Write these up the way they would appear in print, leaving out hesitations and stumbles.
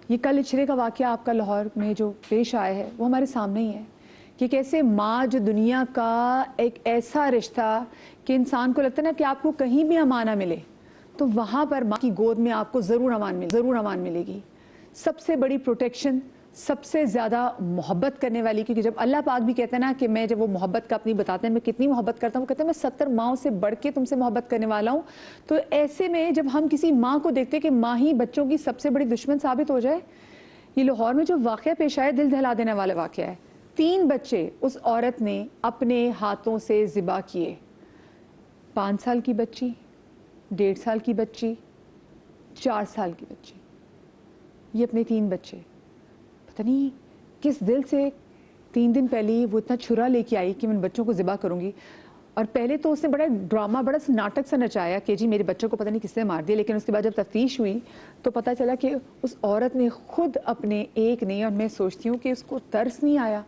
یہ کل اچھرے کا واقعہ آپ کا لاہور میں جو پیش آیا ہے وہ ہمارے سامنے ہی ہے کہ کیسے ماں جو دنیا کا ایک ایسا رشتہ کہ انسان کو لگتا ہے نا کہ آپ کو کہیں بھی امان نہ ملے تو وہاں پر ماں کی گود میں آپ کو ضرور امان ملے گی. سب سے بڑی پروٹیکشن، سب سے زیادہ محبت کرنے والی، کیونکہ جب اللہ پاک بھی کہتا ہے نا کہ میں جب وہ محبت کا اپنی بتاتے ہیں میں کتنی محبت کرتا ہوں، وہ کہتے ہیں میں 70 ماؤں سے بڑھ کے تم سے محبت کرنے والا ہوں. تو ایسے میں جب ہم کسی ماں کو دیکھتے ہیں کہ ماں ہی بچوں کی سب سے بڑی دشمن ثابت ہو جائے. یہ لاہور میں جو واقعہ پیش آیا دل دہلا دینے والا واقعہ ہے. 3 بچے اس عورت نے اپنے ہاتھوں سے ذبح کیے. 5 سال کی بچی، 1.5 سال کی بچی، 4 سال کی بچی. یہ اپنے 3 بچے پتہ نہیں کس دل سے 3 دن پہلے وہ اتنا چھرا لے کے آئی کہ میں ان بچوں کو ذبح کروں گی. اور پہلے تو اس نے بڑا ڈرامہ، بڑا ناٹک سا نچایا کہ جی میرے بچوں کو پتہ نہیں کس نے مار دیا، لیکن اس کے بعد جب تفتیش ہوئی تو پتہ چلا کہ اس عورت نے خود اپنے ایک نے، اور میں سوچتی ہوں کہ اس کو ترس نہیں آیا.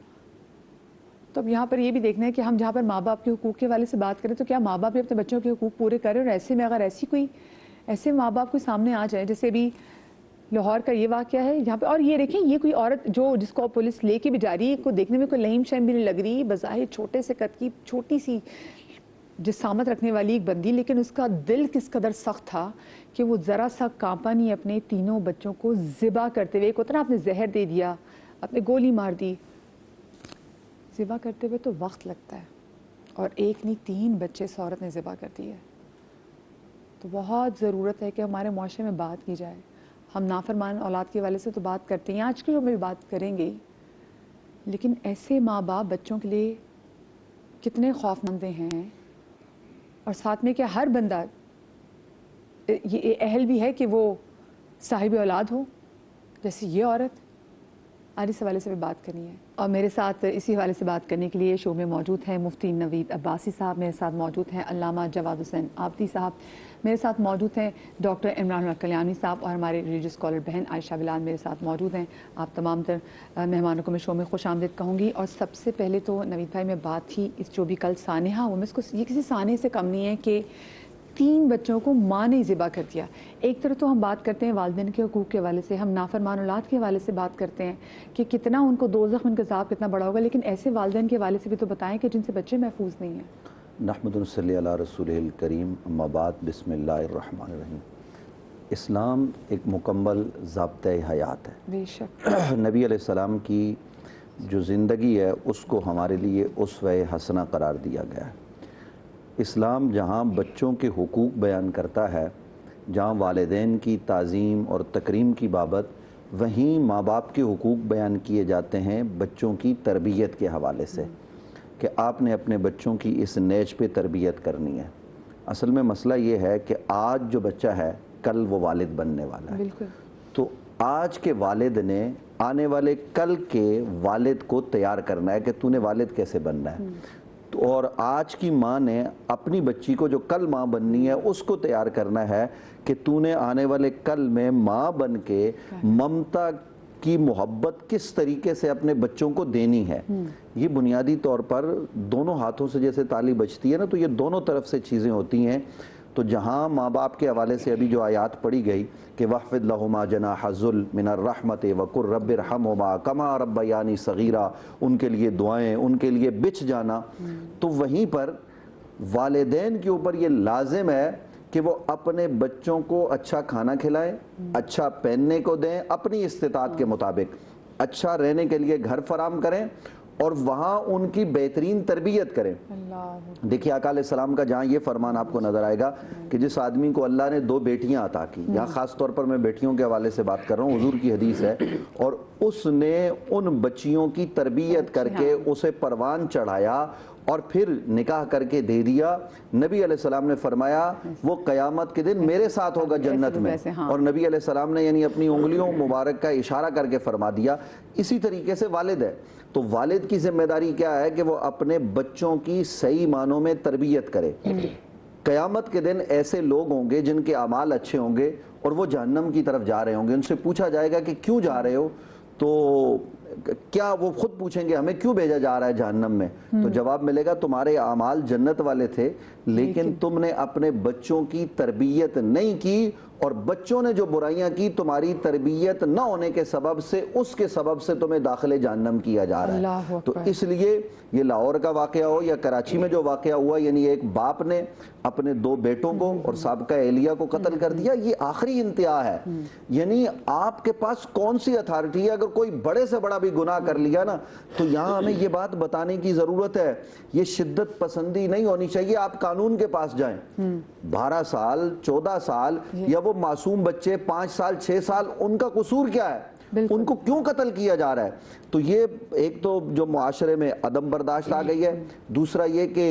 تو اب یہاں پر یہ بھی دیکھنا ہے کہ ہم جہاں پر ماں باپ کے حقوق کے حوالے سے بات کریں تو کیا ماں باپ بھی اپنے بچوں کے حقوق پورے کریں. اور ایسے میں اگر ایسے ماں باپ کو سامنے آ جائے جیسے بھی لاہور کا یہ واقعہ ہے یہاں پہ، اور یہ دیکھیں یہ کوئی عورت جس کو پولیس لے کے بھی جا رہی ہے، کو دیکھنے میں کوئی لہیم شہیم بھی نہیں لگ رہی، بظاہر چھوٹے سے قد کی چھوٹی سی جسامت رکھنے والی ایک بندی، لیکن اس کا دل کس قدر سخت تھا کہ وہ ذرا سا کانپا نہیں اپنے 3 بچوں کو ذبح کرتے ہوئے. ایک ہوتا نا آپ نے زہر دے دیا، آپ نے گولی مار دی، ذبح کرتے ہوئے تو وقت لگتا ہے. اور ایک نہیں 3 بچے اس عورت نے ذبح کر دی ہے. تو بہت ضرورت ہے کہ ہمارے معاشرے میں بات کی جائے. ہم نافرمان اولاد کے حوالے سے تو بات کرتے ہیں، آج کے جو میں بھی بات کریں گے، لیکن ایسے ماں باپ بچوں کے لیے کتنے خوفناک ہیں. اور ساتھ میں کہ ہر بندہ یہ اہل بھی ہے کہ وہ صاحب اولاد ہو جیسے یہ عورت. آج اس حوالے سے بھی بات کرنی ہے. اور میرے ساتھ اسی حوالے سے بات کرنے کے لیے شو میں موجود ہیں مفتی نوید عباسی صاحب، میرے ساتھ موجود ہیں علامہ جواد حسین آبدی صاحب، میرے ساتھ موجود ہیں ڈاکٹر عمران کلیانی صاحب، اور ہمارے ریلیجس اسکالر بہن عائشہ بلال میرے ساتھ موجود ہیں. آپ تمام تر مہمانوں کو میں شو میں خوش آمدید کہوں گی. اور سب سے پہلے تو نوید بھائی میں بات تھی اس جو بھی کل سانحہ ہوا، میں اس کو یہ کسی سانحے سے کم نہیں ہے کہ 3 بچوں کو ماں نے ذبح کر دیا. ایک طرف تو ہم بات کرتے ہیں والدین کے حقوق کے حوالے سے، ہم نافرمان اولاد کے حوالے سے بات کرتے ہیں کہ کتنا ان کو دوزخ ان کا عذاب کتنا بڑا ہوگا، لیکن ایسے والدین کے حوالے سے بھی تو بتائیں کہ جن سے بچے محفوظ نہیں ہیں. نحمد صلی علی رسول الکریم، اما بعد، بسم اللہ الرحمن الرحیم. اسلام ایک مکمل ضابطۂ حیات ہے. بے شک نبی علیہ السلام کی جو زندگی ہے اس کو ہمارے لیے اسوہ حسنہ قرار دیا گیا ہے. اسلام جہاں بچوں کے حقوق بیان کرتا ہے، جہاں والدین کی تعظیم اور تکریم کی بابت، وہیں ماں باپ کے حقوق بیان کیے جاتے ہیں بچوں کی تربیت کے حوالے سے کہ آپ نے اپنے بچوں کی اس نیج پہ تربیت کرنی ہے. اصل میں مسئلہ یہ ہے کہ آج جو بچہ ہے کل وہ والد بننے والا ہے. بالکل. تو آج کے والد نے آنے والے کل کے والد کو تیار کرنا ہے کہ تو نے والد کیسے بننا ہے. اور آج کی ماں نے اپنی بچی کو جو کل ماں بننی ہے اس کو تیار کرنا ہے کہ تو نے آنے والے کل میں ماں بن کے ممتا کی محبت کس طریقے سے اپنے بچوں کو دینی ہے. یہ بنیادی طور پر دونوں ہاتھوں سے جیسے تالی بجتی ہے نا، تو یہ دونوں طرف سے چیزیں ہوتی ہیں. تو جہاں ماں باپ کے حوالے سے ابھی جو آیات پڑھی گئی کہ وَاخْفِضْ لَهُمَا جَنَاحَ الذُّلِّ مِنَ الرَّحْمَةِ وَقُلْ رَبِّ ارْحَمْهُمَا كَمَا رَبَّيَانِي صَغِيرًا، ان کے لیے دعائیں، ان کے لیے بچ جانا. تو وہیں پر والدین کے اوپر یہ لازم ہے کہ وہ اپنے بچوں کو اچھا کھانا کھلائیں، اچھا پہننے کو دیں، اپنی استطاعت کے مطابق اچھا رہنے کے لیے گھر فراہم کریں اور وہاں ان کی بہترین تربیت کریں. دیکھیے آقا علیہ السلام کا جہاں یہ فرمان آپ کو نظر آئے گا کہ جس آدمی کو اللہ نے 2 بیٹیاں عطا کی، یہاں خاص طور پر میں بیٹیوں کے حوالے سے بات کر رہا ہوں، حضور کی حدیث ہے، اور اس نے ان بچیوں کی تربیت کر کے اسے پروان چڑھایا اور پھر نکاح کر کے دے دیا. نبی علیہ السلام نے فرمایا وہ قیامت کے دن میرے ساتھ ہوگا جنت میں. اور نبی علیہ السلام نے یعنی اپنی انگلیوں مبارک کا اشارہ کر کے فرما دیا. اسی طریقے سے والد ہے، تو والد کی ذمہ داری کیا ہے کہ وہ اپنے بچوں کی صحیح معنوں میں تربیت کرے. قیامت کے دن ایسے لوگ ہوں گے جن کے اعمال اچھے ہوں گے اور وہ جہنم کی طرف جا رہے ہوں گے. ان سے پوچھا جائے گا کہ کیوں جا رہے ہو، تو کیا وہ خود پوچھیں گے ہمیں کیوں بھیجا جا رہا ہے جہنم میں؟ تو جواب ملے گا تمہارے اعمال جنت والے تھے لیکن تم نے اپنے بچوں کی تربیت نہیں کی اور بچوں نے جو برائیاں کی تمہاری تربیت نہ ہونے کے سبب سے، اس کے سبب سے تمہیں داخل جہنم کیا جا رہا اللہ ہے۔ تو اکبر۔ اس لیے یہ لاہور کا واقعہ ہو یا کراچی میں جو واقعہ ہوا، یعنی ایک باپ نے اپنے 2 بیٹوں کو اور سابقہ اہلیہ کو قتل کر دیا، یہ آخری انتہا ہے۔ یعنی آپ کے پاس کون سی اتھارٹی ہے؟ اگر کوئی بڑے سے بڑا بھی گناہ کر لیا نا، تو یہاں ہمیں یہ بات بتانے کی ضرورت ہے، یہ شدت پسندی نہیں ہونی چاہیے۔ آپ قانون کے پاس جائیں، 12 سال 14 سال یا وہ معصوم بچے 5 سال 6 سال، ان کا قصور کیا ہے؟ ان کو کیوں قتل کیا جا رہا ہے؟ تو یہ ایک تو جو معاشرے میں عدم برداشت آ گئی ہے، دوسرا یہ کہ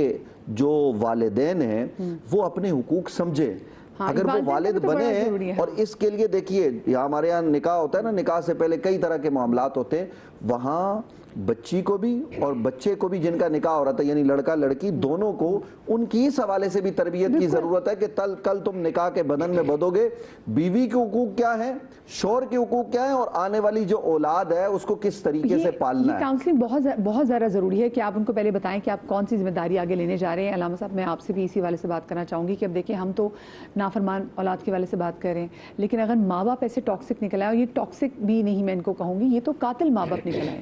جو والدین ہیں وہ اپنے حقوق سمجھے۔ اگر وہ والد بنے، اور اس کے لیے دیکھیے یہاں ہمارے یہاں نکاح ہوتا ہے نا، نکاح سے پہلے کئی طرح کے معاملات ہوتے ہیں، وہاں بچی کو بھی اور بچے کو بھی جن کا نکاح ہو رہا تھا، یعنی لڑکا لڑکی دونوں کو، ان کی اس حوالے سے بھی تربیت کی ضرورت ہے کہ کل تم نکاح کے بدن میں بدو گے، بیوی کے حقوق کیا ہیں، شوہر کے حقوق کیا ہیں، اور آنے والی جو اولاد ہے اس کو کس طریقے سے پالنا ہے۔ یہ کاؤنسلنگ بہت زیادہ ضروری ہے کہ آپ ان کو پہلے بتائیں کہ آپ کون سی ذمہ داری آگے لینے جا رہے ہیں۔ علامہ صاحب، میں آپ سے بھی اسی والے سے بات کرنا چاہوں گی کہ اب دیکھیں ہم تو نافرمان اولاد کے والے سے بات کر رہے ہیں، لیکن اگر ماں باپ ایسے ٹاکسک نکل آئے، اور یہ ٹاکسک بھی نہیں میں ان کو کہوں گی، یہ تو قاتل ماں باپ نکل آئے۔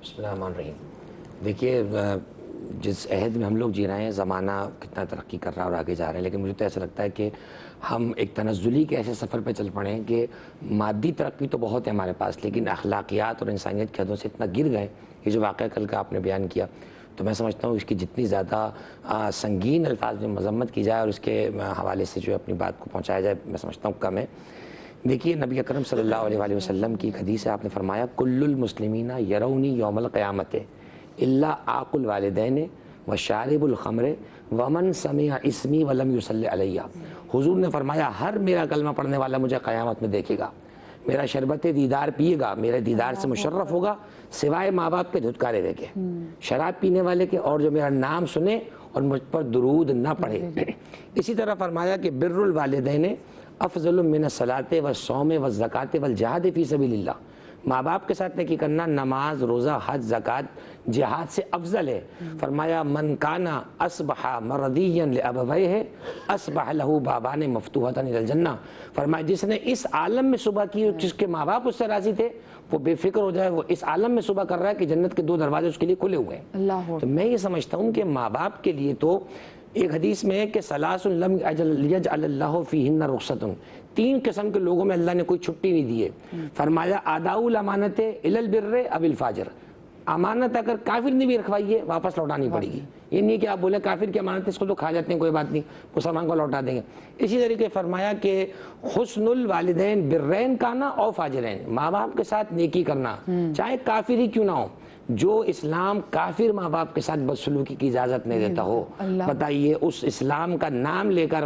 بسم اللہ الرحمن الرحیم۔ دیکھیے جس عہد میں ہم لوگ جی رہے ہیں، زمانہ کتنا ترقی کر رہا ہے اور آگے جا رہے ہیں، لیکن مجھے تو ایسا لگتا ہے کہ ہم ایک تنزلی کے ایسے سفر پہ چل پڑے ہیں کہ مادی ترقی تو بہت ہے ہمارے پاس، لیکن اخلاقیات اور انسانیت کے حدوں سے اتنا گر گئے۔ یہ جو واقعہ کل کا آپ نے بیان کیا، تو میں سمجھتا ہوں اس کی جتنی زیادہ سنگین الفاظ میں مذمت کی جائے اور اس کے حوالے سے جو اپنی بات کو پہنچایا جائے، میں سمجھتا ہوں کم ہے۔ دیکھیے نبی اکرم صلی اللہ علیہ وآلہ وسلم کی ایک حدیث ہے، آپ نے فرمایا کل المسلمین یرونی یوم القیامت الا عاق الوالدین وشارب الخمر ومن سمع اسمی ولم یصلی علیہ۔ حضور نے فرمایا ہر میرا کلمہ پڑھنے والا مجھے قیامت میں دیکھے گا، میرا شربت دیدار پیے گا، میرے دیدار سے مشرف ہوگا، سوائے ماں باپ کے دھتکارے دے کے، شراب پینے والے کے، اور جو میرا نام سنے اور مجھ پر درود نہ پڑھے۔ اسی طرح فرمایا کہ بر الوالدین افضل من الصلاۃ والصوم والزکوٰۃ والجہاد فی سبیل اللہ۔ ماں باپ کے ساتھ نیکی کرنا نماز، روزہ، حج، زکوٰۃ، جہاد سے افضل ہے۔ فرمایا من کان اصبح مرضیا لابویہ اصبح له بابان مفتوحتان الی الجنہ۔ فرمایا جس نے اس عالم میں صبح کی، جس کے ماں باپ اس سے راضی تھے، وہ بے فکر ہو جائے، وہ اس عالم میں صبح کر رہا ہے کہ جنت کے 2 دروازے اس کے لیے کھلے ہوئے ہیں۔ تو میں یہ سمجھتا ہوں کہ ماں باپ کے لیے تو ایک حدیث میں ہے کہ ثلاث لم یجعل اللہ فیہن رخصۃ، 3 قسم کے لوگوں میں اللہ نے کوئی چھٹی نہیں دی ہے۔ فرمایا اداء الامانت الی البر او الفاجر، امانت اگر کافر نے بھی رکھوائی ہے واپس لوٹانی پڑے گی۔ یہ نہیں کہ آپ بولے کافر کی امانت اس کو تو کھا جاتے ہیں، کوئی بات نہیں، مسلمان کو لوٹا دیں گے۔ اسی طریقے فرمایا کہ حسن الوالدین برین کانا او فاجرین، ماں باپ کے ساتھ نیکی کرنا چاہے کافر ہی کیوں نہ ہو۔ جو اسلام کافر ماں باپ کے ساتھ بدسلوکی کی اجازت نہیں دیتا ہو، بتائیے اس اسلام کا نام لے کر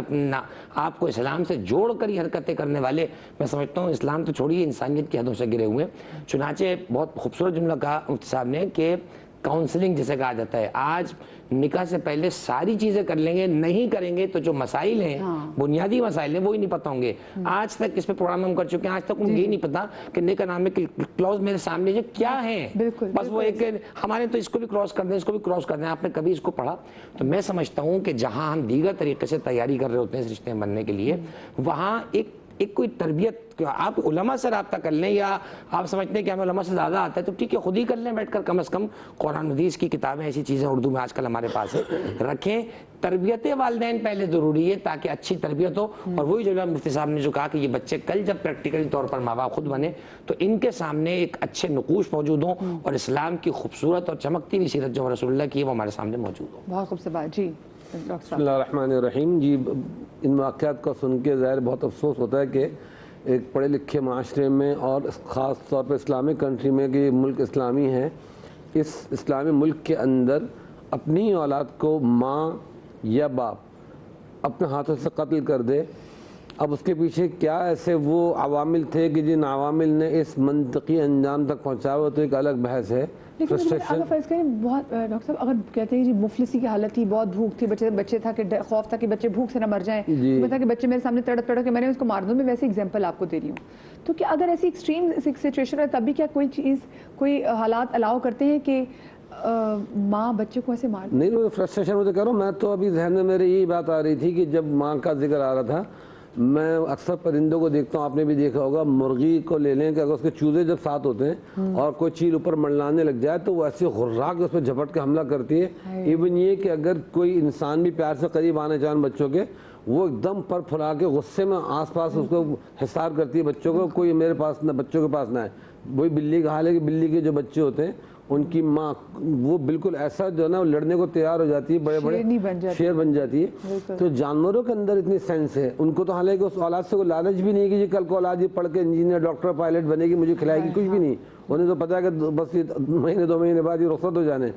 آپ کو اسلام سے جوڑ کر یہ حرکتیں کرنے والے، میں سمجھتا ہوں اسلام تو چھوڑیے انسانیت کی حدوں سے گرے ہوئے ہیں۔ چنانچہ بہت خوبصورت جملہ کہا مفتی صاحب نے کہ کاؤنسلنگ جسے کہا جاتا ہے، آج نکاح سے پہلے ساری چیزیں کر لیں گے، نہیں کریں گے تو جو مسائل ہیں، بنیادی مسائل ہیں، وہی نہیں پتہ ہوں گے۔ آج تک اس پہ پروگرام ہم کر چکے ہیں، آج تک ان کو یہ نہیں پتا کہ نکاح نامے کے کلوز میرے سامنے جو کیا ہیں، بس وہ ایک ہمارے تو اس کو بھی کراس کر دیں، اس کو بھی کراس کر دیں، آپ نے کبھی اس کو پڑھا؟ تو میں سمجھتا ہوں کہ جہاں ہم دیگر طریقے سے تیاری کر رہے ہوتے ہیں اس رشتے بننے کے لیے، وہاں ایک کوئی تربیت، آپ علماء سے رابطہ کر لیں، یا آپ سمجھتے ہیں کہ ہمیں علماء سے زیادہ آتا ہے تو ٹھیک ہے، خود ہی کر لیں بیٹھ کر، کم از کم قرآن حدیث کی کتابیں، ایسی چیزیں اردو میں آج کل ہمارے پاس ہے، رکھیں۔ تربیت والدین پہلے ضروری ہے تاکہ اچھی تربیت ہو، اور وہی جو مفتی صاحب نے جو کہا کہ یہ بچے کل جب پریکٹیکلی طور پر ماں باپ خود بنے تو ان کے سامنے ایک اچھے نقوش موجود ہوں، اور اسلام کی خوبصورت اور چمکتی ہوئی سیرت جو رسول اللہ کی ہے وہ ہمارے سامنے موجود ہو۔ بہت خوبصورت بات۔ جی بسم اللہ الرحمن الرحیم۔ جی ان واقعات کو سن کے ظاہر بہت افسوس ہوتا ہے کہ ایک پڑھے لکھے معاشرے میں، اور خاص طور پہ اسلامک کنٹری میں کہ یہ ملک اسلامی ہے، اس اسلامی ملک کے اندر اپنی اولاد کو ماں یا باپ اپنے ہاتھوں سے قتل کر دے۔ اب اس کے پیچھے کیا ایسے وہ عوامل تھے کہ جن عوامل نے اس منطقی انجام تک پہنچایا، وہ تو ایک الگ بحث ہے۔ لیکن اگر فرض کریں بہت ڈاکٹر صاحب اگر کہتے ہیں جی مفلسی کی حالت تھی، بہت بھوک تھی، بچے تھا کہ خوف تھا کہ بچے بھوک سے نہ مر جائیں، بتا کہ بچے میرے سامنے تڑپ کے میں نے اس کو مار دوں، میں ویسے ایگزامپل آپ کو دے رہی ہوں، تو کیا اگر ایسی ایکسٹریم سچویشن ہے تب بھی کیا کوئی حالات الاؤ کرتے ہیں کہ ماں بچے کو ایسے مار؟ نہیں، وہ فرسٹریشن مجھے کہہ رہا ہوں، میں تو ابھی ذہن میں میرے یہی بات آ رہی تھی کہ جب ماں کا ذکر آ رہا تھا میں اکثر پرندوں کو دیکھتا ہوں, آپ نے بھی دیکھا ہوگا, مرغی کو لے لیں کہ اگر اس کے چوزے جب ساتھ ہوتے ہیں اور کوئی چیل اوپر منڈلانے لگ جائے تو وہ ایسے غراق اس پہ جھپٹ کے حملہ کرتی ہے. ایون یہ کہ اگر کوئی انسان بھی پیار سے قریب آنے چاہے بچوں کے, وہ ایک دم پر پھلا کے غصے میں آس پاس اس کو حصار کرتی ہے بچوں کو, کوئی میرے پاس نہ, بچوں کے پاس نہ ہے. وہی بلی کا حال ہے کہ بلی کے جو بچے ہوتے ہیں ان کی ماں وہ بالکل ایسا جو ہے نا لڑنے کو تیار ہو جاتی ہے, بڑے بڑے شیر بن جاتی ہے. تو جانوروں کے اندر اتنی سینس ہے ان کو, تو حالانکہ اس اولاد سے کوئی لالچ بھی نہیں کہ کل کو اولاد یہ پڑھ کے انجینئر ڈاکٹر پائلٹ بنے گی مجھے کھلائے گی, کچھ بھی نہیں. انہیں تو پتا ہے کہ بس یہ مہینے 2 مہینے بعد یہ رخصت ہو جانے.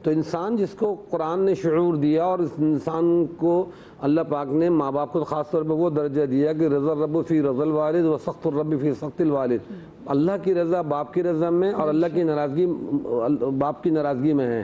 تو انسان جس کو قرآن نے شعور دیا, اور اس انسان کو اللہ پاک نے ماں باپ کو خاص طور پہ وہ درجہ دیا کہ رضا الرب فی رضا الوالد و سخط الرب فی سخط الوالد. اللہ کی رضا باپ کی رضا میں اور اللہ کی ناراضگی باپ کی ناراضگی میں ہے.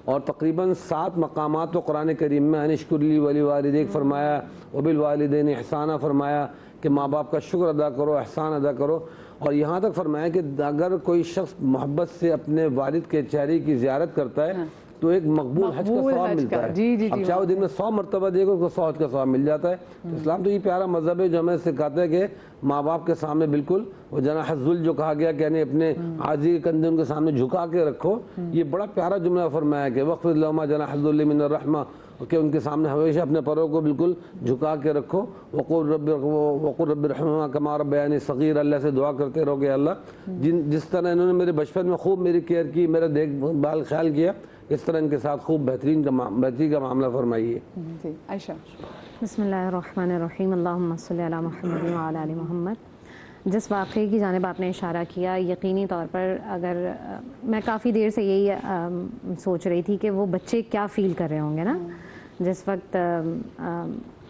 اور تقریباً 7 مقامات تو قرآن کریم میں انشکر لی ولی والدیک فرمایا, وبالوالدین احسانہ فرمایا کہ ماں باپ کا شکر ادا کرو, احسان ادا کرو. اور یہاں تک فرمایا کہ اگر کوئی شخص محبت سے اپنے والد کے چہرے کی زیارت کرتا ہے تو ایک مقبول حج کا ثواب ملتا ہے. اب چاہے وہ دن میں 100 مرتبہ دے گا, اس کو 100 حج کا ثواب مل جاتا ہے. اسلام تو یہ پیارا مذہب ہے جو ہمیں سکھاتا ہے کہ ماں باپ کے سامنے بالکل وہ جناح الذل جو کہا گیا کہ یعنی اپنے عاجزی کے کندھے ان کے سامنے جھکا کے رکھو. یہ بڑا پیارا جملہ فرمایا کہ واخفض لهما جناح الذل من الرحمہ, کہ ان کے سامنے ہمیشہ اپنے پروں کو بالکل جھکا کے رکھو. وقل رب ارحمہما کما ربیانی صغیرا, اللہ سے دعا کرتے رہو کہ اللہ جس طرح انہوں نے میرے بچپن میں خوب میری کیئر کی, میرا دیکھ بھال خیال کیا, اس طرح ان کے ساتھ خوب بہتری کا معاملہ فرمائیے. جی عائشہ. بسم اللہ الرحمن الرحیم. اللہم صلی علی محمد وعلی آل محمد. جس واقعے کی جانب آپ نے اشارہ کیا, یقینی طور پر اگر میں کافی دیر سے یہی سوچ رہی تھی کہ وہ بچے کیا فیل کر رہے ہوں گے نا جس وقت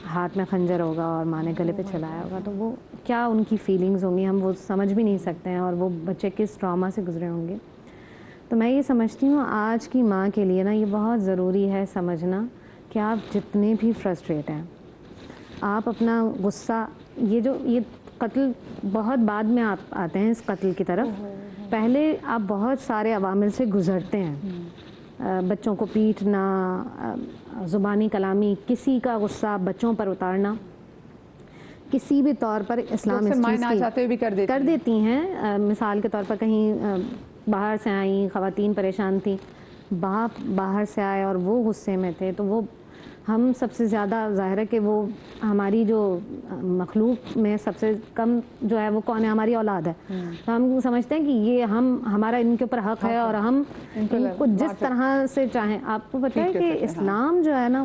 ہاتھ میں خنجر ہوگا اور ماں نے گلے پہ چلایا ہوگا, تو وہ کیا ان کی فیلنگز ہوں گی, ہم وہ سمجھ بھی نہیں سکتے ہیں, اور وہ بچے کس ٹراما سے گزرے ہوں گے. تو میں یہ سمجھتی ہوں آج کی ماں کے لیے نا یہ بہت ضروری ہے سمجھنا کہ آپ جتنے بھی فرسٹریٹ ہیں, آپ اپنا غصہ, یہ قتل بہت بعد میں آپ آتے ہیں اس قتل کی طرف, پہلے آپ بہت سارے عوامل سے گزرتے ہیں. بچوں کو پیٹنا, زبانی کلامی, کسی کا غصہ بچوں پر اتارنا, کسی بھی طور پر اسلام اس چیز کی کر دیتی ہیں. مثال کے طور پر کہیں باہر سے آئیں خواتین پریشان تھیں, باپ باہر سے آئے اور وہ غصے میں تھے, تو وہ ہم سب سے زیادہ ظاہر ہے کہ وہ ہماری جو مخلوق میں سب سے کم جو ہے وہ کون ہے, ہماری اولاد ہے. تو ہم سمجھتے ہیں کہ یہ ہمارا ان کے اوپر حق ہے اور ہم ان کو جس طرح سے چاہیں. آپ کو پتہ ہے کہ اسلام جو ہے نا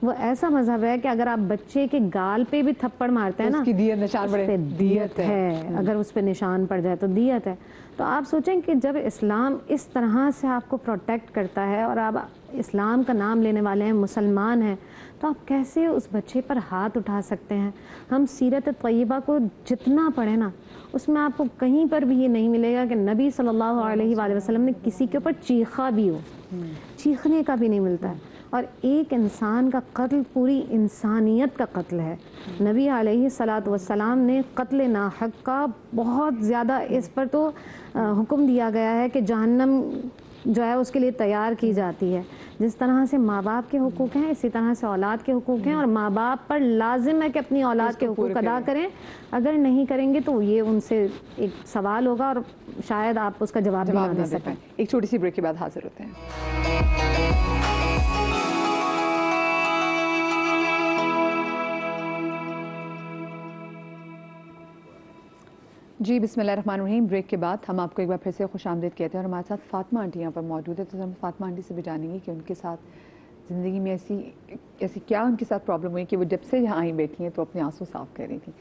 وہ ایسا مذہب ہے کہ اگر آپ بچے کے گال پہ بھی تھپڑ مارتے ہیں نا, اس پہ دیت ہے, اگر اس پہ نشان پڑ جائے تو دیت ہے. تو آپ سوچیں کہ جب اسلام اس طرح سے آپ کو پروٹیکٹ کرتا ہے اور آپ اسلام کا نام لینے والے ہیں, مسلمان ہیں, تو آپ کیسے اس بچے پر ہاتھ اٹھا سکتے ہیں. ہم سیرت طیبہ کو جتنا پڑھیں نا اس میں آپ کو کہیں پر بھی یہ نہیں ملے گا کہ نبی صلی اللہ علیہ وآلہ وسلم نے کسی کے اوپر چیخا بھی ہو, چیخنے کا بھی نہیں ملتا ہے. اور ایک انسان کا قتل پوری انسانیت کا قتل ہے. نبی علیہ الصلاۃ والسلام نے قتل ناحق کا بہت زیادہ اس پر تو حکم دیا گیا ہے کہ جہنم جو ہے اس کے لیے تیار کی جاتی ہے. جس طرح سے ماں باپ کے حقوق ہیں اسی طرح سے اولاد کے حقوق ہیں, اور ماں باپ پر لازم ہے کہ اپنی اولاد کے حقوق ادا کریں. اگر نہیں کریں گے تو یہ ان سے ایک سوال ہوگا اور شاید آپ اس کا جواب بھی نہ دے سکیں. ایک چھوٹی سی بریک کے بعد حاضر ہوتے ہیں. جی بسم اللہ الرحمن الرحیم. بریک کے بعد ہم آپ کو ایک بار پھر سے خوش آمدید کہتے ہیں, اور ہمارے ساتھ فاطمہ آنٹی یہاں پر موجود ہے. تو ہم فاطمہ آنٹی سے بھی جانیں گے کہ ان کے ساتھ زندگی میں ایسی کیا ان کے ساتھ پرابلم ہوئی کہ وہ جب سے یہاں آئیں بیٹھی ہیں تو اپنے آنسو صاف کر رہی تھیں.